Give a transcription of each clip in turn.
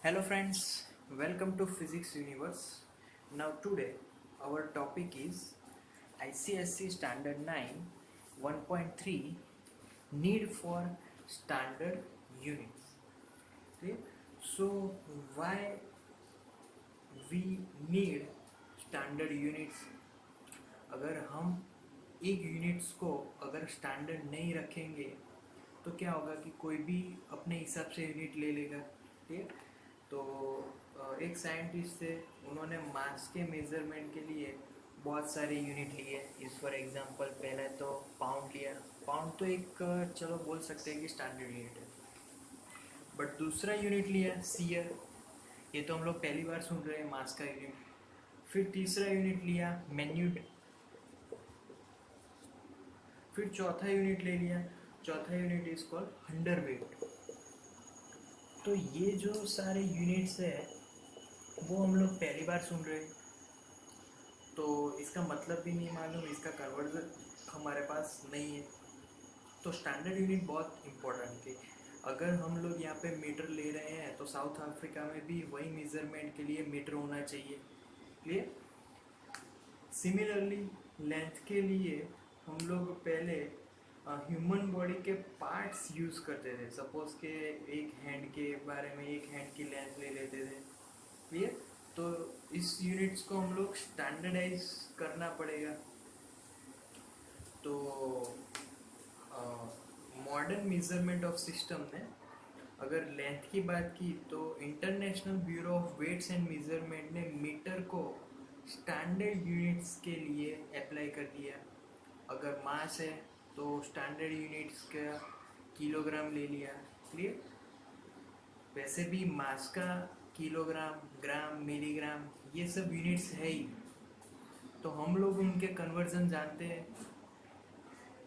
Hello friends, welcome to Physics Universe. Now today our topic is ICSC Standard 9 1.3 Need for Standard Units. Okay? So why we need standard units? अगर हम एक units को अगर standard नहीं रखेंगे तो क्या होगा कि कोई भी अपने हिसाब से यूनिट ले लेगा। ठीक है, तो एक साइंटिस्ट थे, उन्होंने मास के मेजरमेंट के लिए बहुत सारे यूनिट लिए। इस फॉर एग्जांपल पहले तो पाउंड लिया। पाउंड तो एक चलो बोल सकते हैं कि स्टैंडर्ड यूनिट है। बट दूसरा यूनिट लिया सीयर, ये तो हम लोग पहली बार सुन रहे हैं मास का यूनिट। फिर तीसरा यूनिट लिया मैन्यूट। फिर चौथा यूनिट ले लिया, चौथा यूनिट इज कॉल्ड हंडरवेट। तो ये जो सारे यूनिट्स है वो हम लोग पहली बार सुन रहे हैं, तो इसका मतलब भी नहीं मालूम, इसका कन्वर्जन हमारे पास नहीं है। तो स्टैंडर्ड यूनिट बहुत इम्पोर्टेंट है। अगर हम लोग यहाँ पे मीटर ले रहे हैं तो साउथ अफ्रीका में भी वही मेजरमेंट के लिए मीटर होना चाहिए। क्लियर। सिमिलरली लेंथ के लिए हम लोग पहले ह्यूमन बॉडी के पार्ट्स यूज़ करते थे। सपोज के एक हैंड के बारे में, एक हैंड की लेंथ ले लेते थे। क्लियर। तो इस यूनिट्स को हम लोग स्टैंडर्डाइज करना पड़ेगा। तो मॉडर्न मेजरमेंट ऑफ सिस्टम ने अगर लेंथ की बात की तो international bureau of weights and measurement ने मीटर को स्टैंडर्ड यूनिट्स के लिए अप्लाई कर दिया। अगर मास है तो स्टैंडर्ड यूनिट्स का किलोग्राम ले लिया। क्लियर। वैसे भी मास का किलोग्राम, ग्राम, मिलीग्राम ये सब यूनिट्स है ही, तो हम लोग उनके कन्वर्जन जानते हैं।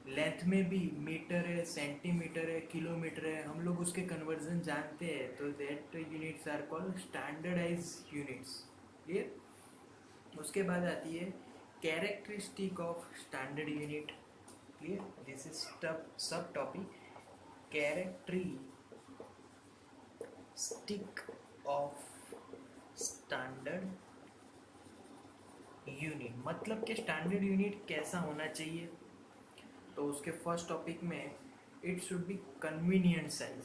लेंथ में भी मीटर है, सेंटीमीटर है, किलोमीटर है, हम लोग उसके कन्वर्जन जानते हैं। तो that units are called standardize units. Clear. उसके बाद आती है characteristic of standard unit. Clear. This is sub topic characteristic of standard unit, मतलब कि स्टैंडर्ड यूनिट कैसा होना चाहिए। तो उसके फर्स्ट टॉपिक में it should be convenient size.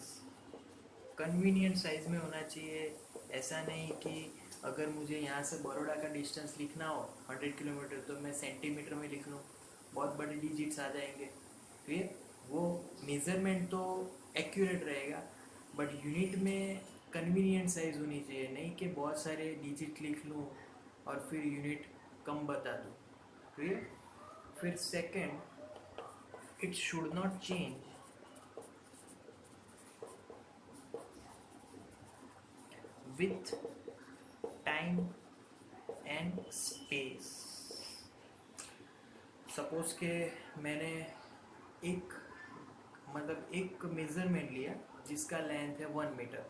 Convenient size में होना चाहिए। ऐसा नहीं कि अगर मुझे यहाँ से बड़ौदा का डिस्टेंस लिखना हो 100 किलोमीटर तो मैं सेंटीमीटर में लिख लूँ, बहुत बड़े डिजिट्स आ जाएंगे। फिर वो मेज़रमेंट तो एक्यूरेट रहेगा, बट यूनिट में कन्वीनियंट साइज होनी चाहिए, नहीं कि बहुत सारे डिजिट लिख लूँ और फिर यूनिट कम बता दूँ। क्लियर। फिर second, it should not change with time and space। Suppose के मैंने एक एक मेज़रमेंट लिया जिसका लेंथ है 1 मीटर।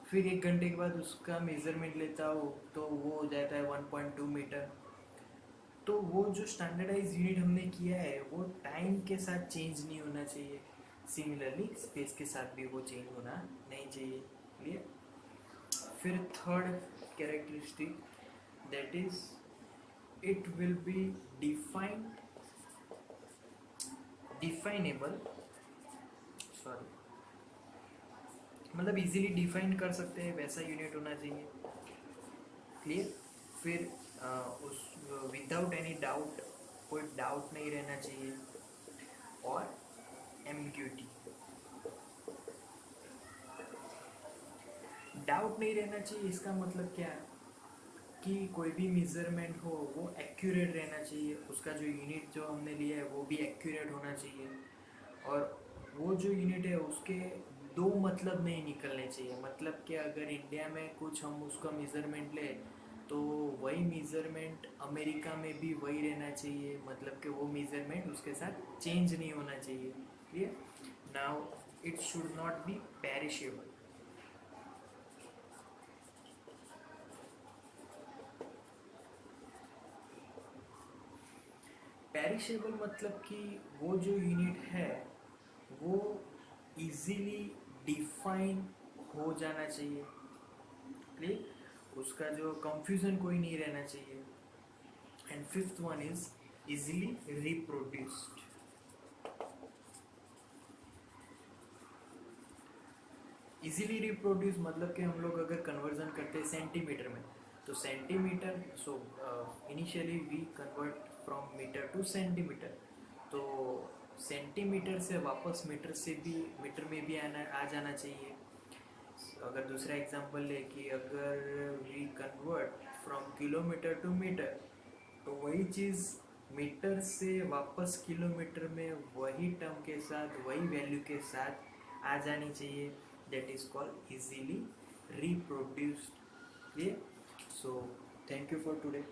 फिर 1 घंटे के बाद उसका मेज़रमेंट लेता हूँ तो वो हो जाता है 1.2 मीटर। तो वो जो स्टैंडर्डाइज यूनिट हमने किया है वो टाइम के साथ चेंज नहीं होना चाहिए। सिमिलरली स्पेस के साथ भी वो चेंज होना नहीं चाहिए। क्लियर। फिर third characteristic, that is it will be definable, sorry, मतलब इजीली डिफाइन कर सकते हैं वैसा यूनिट होना चाहिए। क्लियर। फिर उस विदाउट एनी डाउट, कोई डाउट नहीं रहना चाहिए। और एम्बिग्यूटी, डाउट नहीं रहना चाहिए। इसका मतलब क्या है कि कोई भी मेजरमेंट हो वो एक्यूरेट रहना चाहिए, उसका जो यूनिट जो हमने लिया है वो भी एक्यूरेट होना चाहिए। और वो जो यूनिट है उसके दो मतलब नहीं निकलने चाहिए। मतलब कि अगर इंडिया में कुछ हम उसका मेज़रमेंट ले तो वही मेज़रमेंट अमेरिका में भी वही रहना चाहिए, मतलब कि वो मेज़रमेंट उसके साथ चेंज नहीं होना चाहिए। Clear. Now it should not be perishable. Perishable मतलब कि वो जो यूनिट है वो इजीली डिफाइन हो जाना चाहिए। इसलिए उसका जो कंफ्यूजन कोई नहीं रहना चाहिए. And fifth one is easily reproduced. Easily reproduce मतलब कि हम लोग अगर कन्वर्जन करते हैं सेंटीमीटर में, तो centimetre, so initially we convert from metre to centimetre. तो सेंटीमीटर से वापस मीटर में भी आना आ जाना चाहिए. अगर दूसरा एग्जांपल ले कि अगर we convert from kilometre to metre, तो वही चीज़ मीटर से वापस किलोमीटर में वही टर्म के साथ, वही वैल्यू के साथ आ जानी चाहिए. That is called easily reproduced. Okay, so thank you for today.